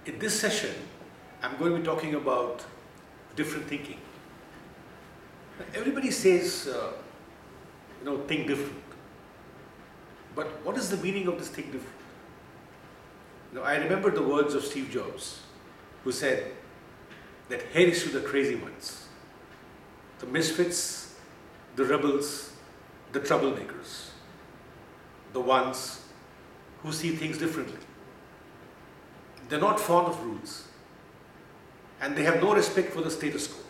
In this session, I'm going to be talking about different thinking. Everybody says, think different. But what is the meaning of this think different? I remember the words of Steve Jobs, who said that here is to the crazy ones, the misfits, the rebels, the troublemakers, the ones who see things differently. They're not fond of rules, and they have no respect for the status quo.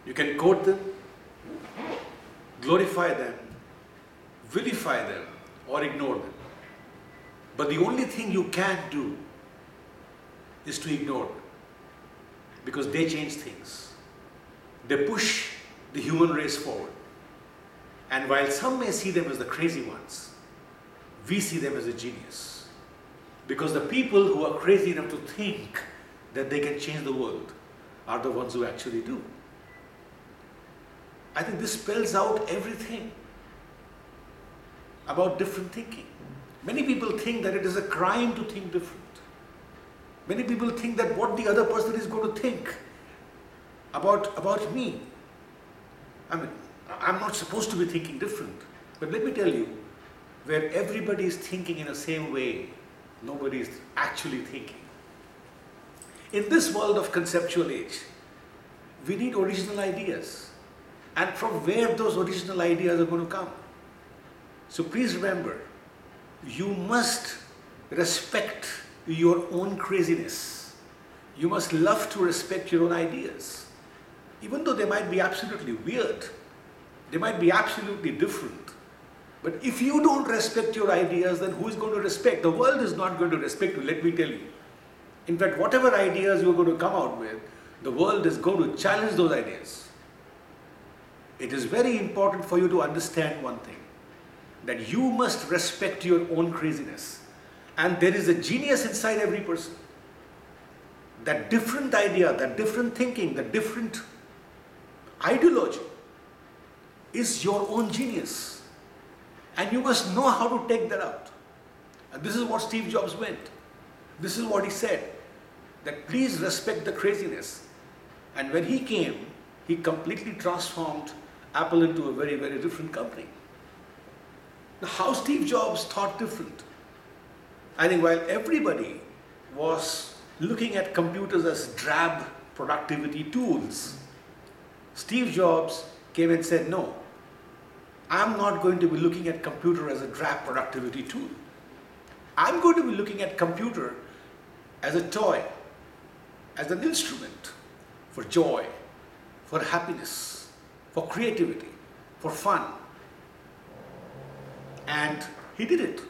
You can quote them, glorify them, vilify them, or ignore them. But the only thing you can't do is to ignore them, because they change things. They push the human race forward. And while some may see them as the crazy ones, we see them as a genius. Because the people who are crazy enough to think that they can change the world are the ones who actually do. I think this spells out everything about different thinking. Many people think that it is a crime to think different. Many people think that what the other person is going to think about me. I'm not supposed to be thinking different. But let me tell you, where everybody is thinking in the same way, nobody is actually thinking. In this world of conceptual age, we need original ideas. And from where those original ideas are going to come. So please remember, you must respect your own craziness. You must love to respect your own ideas. Even though they might be absolutely weird, they might be absolutely different. But if you don't respect your ideas, then who is going to respect? The world is not going to respect you, let me tell you. In fact, whatever ideas you're going to come out with, the world is going to challenge those ideas. It is very important for you to understand one thing, that you must respect your own craziness. And there is a genius inside every person. That different idea, that different thinking, that different ideology is your own genius. And you must know how to take that out. And this is what Steve Jobs meant. This is what he said, that please respect the craziness. And when he came, he completely transformed Apple into a very, very different company. Now, how Steve Jobs thought different? I think while everybody was looking at computers as drab productivity tools, Steve Jobs came and said, no, I'm not going to be looking at computer as a drab productivity tool. I'm going to be looking at computer as a toy, as an instrument for joy, for happiness, for creativity, for fun. And he did it.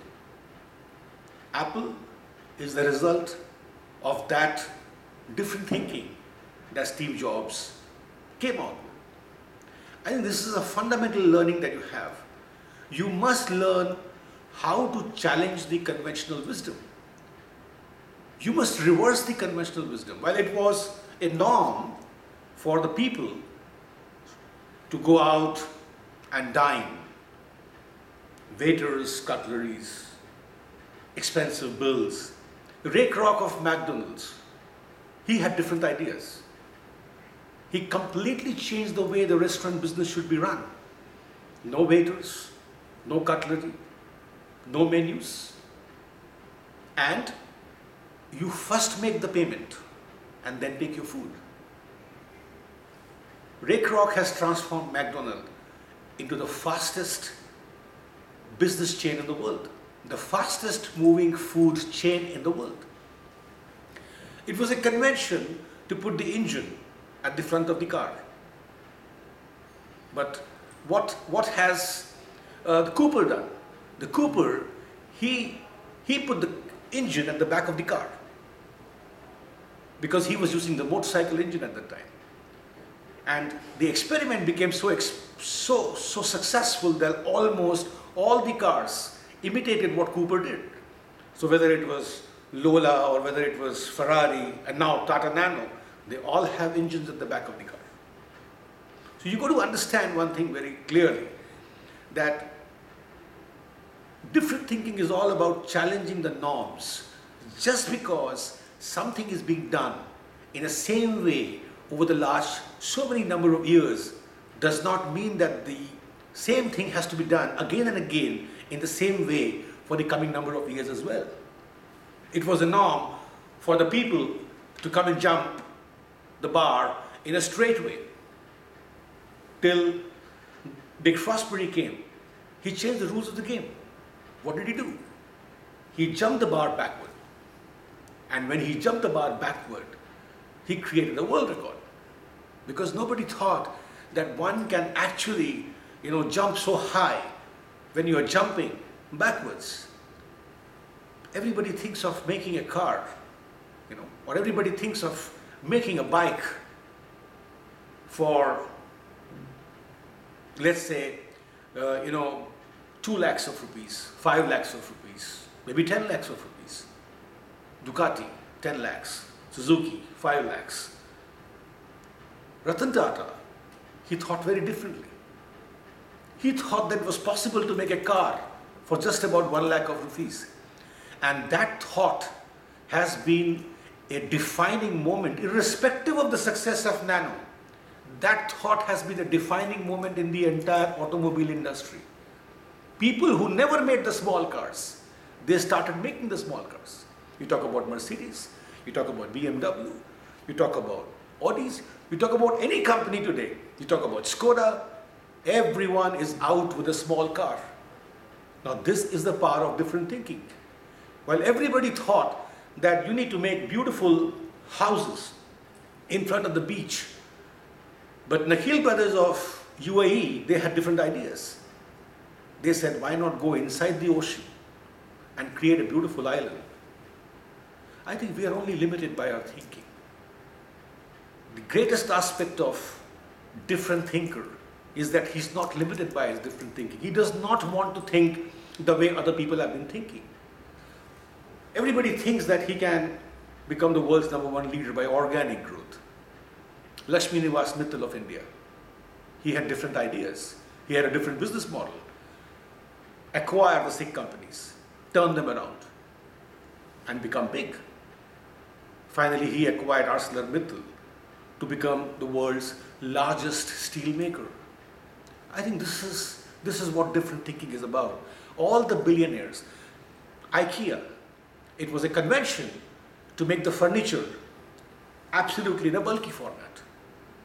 Apple is the result of that different thinking that Steve Jobs came out with. I think this is a fundamental learning that you have. You must learn how to challenge the conventional wisdom. You must reverse the conventional wisdom. While it was a norm for the people to go out and dine, waiters, cutleries, expensive bills, Ray Kroc of McDonald's, he had different ideas. He completely changed the way the restaurant business should be run. No waiters, no cutlery, no menus. And you first make the payment and then take your food. Ray Kroc has transformed McDonald's into the fastest business chain in the world, the fastest moving food chain in the world. It was a convention to put the engine at the front of the car. But what has the Cooper done? The Cooper, he put the engine at the back of the car because he was using the motorcycle engine at that time. And the experiment became so successful that almost all the cars imitated what Cooper did. So whether it was Lola or whether it was Ferrari and now Tata Nano, they all have engines at the back of the car. So you've got to understand one thing very clearly, that different thinking is all about challenging the norms, Just because something is being done in the same way over the last so many number of years does not mean that the same thing has to be done again and again in the same way for the coming number of years as well. It was a norm for the people to come and jump the bar in a straight way till Dick Frostberry came. He changed the rules of the game. What did he do? He jumped the bar backward. And when he jumped the bar backward, he created a world record. Because nobody thought that one can actually, jump so high when you are jumping backwards. Everybody thinks of making a car, or everybody thinks of making a bike for, let's say, 2 lakhs of rupees, 5 lakhs of rupees, maybe 10 lakhs of rupees. Ducati, 10 lakhs. Suzuki, 5 lakhs. Ratan Tata, he thought very differently. He thought that it was possible to make a car for just about 1 lakh of rupees. And that thought has been a defining moment, irrespective of the success of Nano. That thought has been a defining moment in the entire automobile industry. People who never made the small cars, they started making the small cars. You talk about Mercedes, you talk about BMW, you talk about Audis, you talk about any company today, you talk about Skoda, everyone is out with a small car. Now this is the power of different thinking. While everybody thought that you need to make beautiful houses in front of the beach, but Nakheel brothers of UAE, they had different ideas. They said, why not go inside the ocean and create a beautiful island? I think we are only limited by our thinking. The greatest aspect of different thinker is that he's not limited by his different thinking. He does not want to think the way other people have been thinking. Everybody thinks that he can become the world's #1 leader by organic growth. Lakshmi Nivas Mittal of India, he had different ideas. He had a different business model. Acquire the sick companies, turn them around, and become big. Finally, he acquired ArcelorMittal to become the world's largest steel maker. I think this is what different thinking is about. All the billionaires, IKEA, it was a convention to make the furniture absolutely in a bulky format.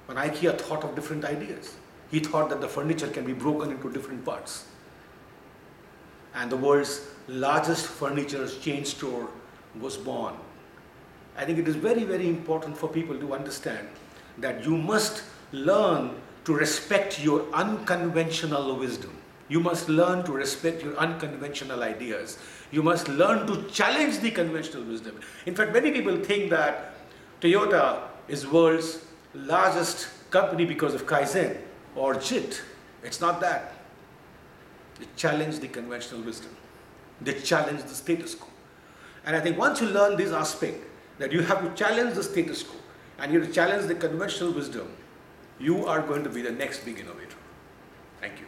When IKEA thought of different ideas, he thought that the furniture can be broken into different parts. And the world's largest furniture chain store was born. I think it is very, very important for people to understand that you must learn to respect your unconventional wisdom. You must learn to respect your unconventional ideas. You must learn to challenge the conventional wisdom. In fact, many people think that Toyota is world's largest company because of Kaizen or JIT. It's not that. They challenge the conventional wisdom. They challenge the status quo. And I think once you learn this aspect, that you have to challenge the status quo and you have to challenge the conventional wisdom, you are going to be the next big innovator. Thank you.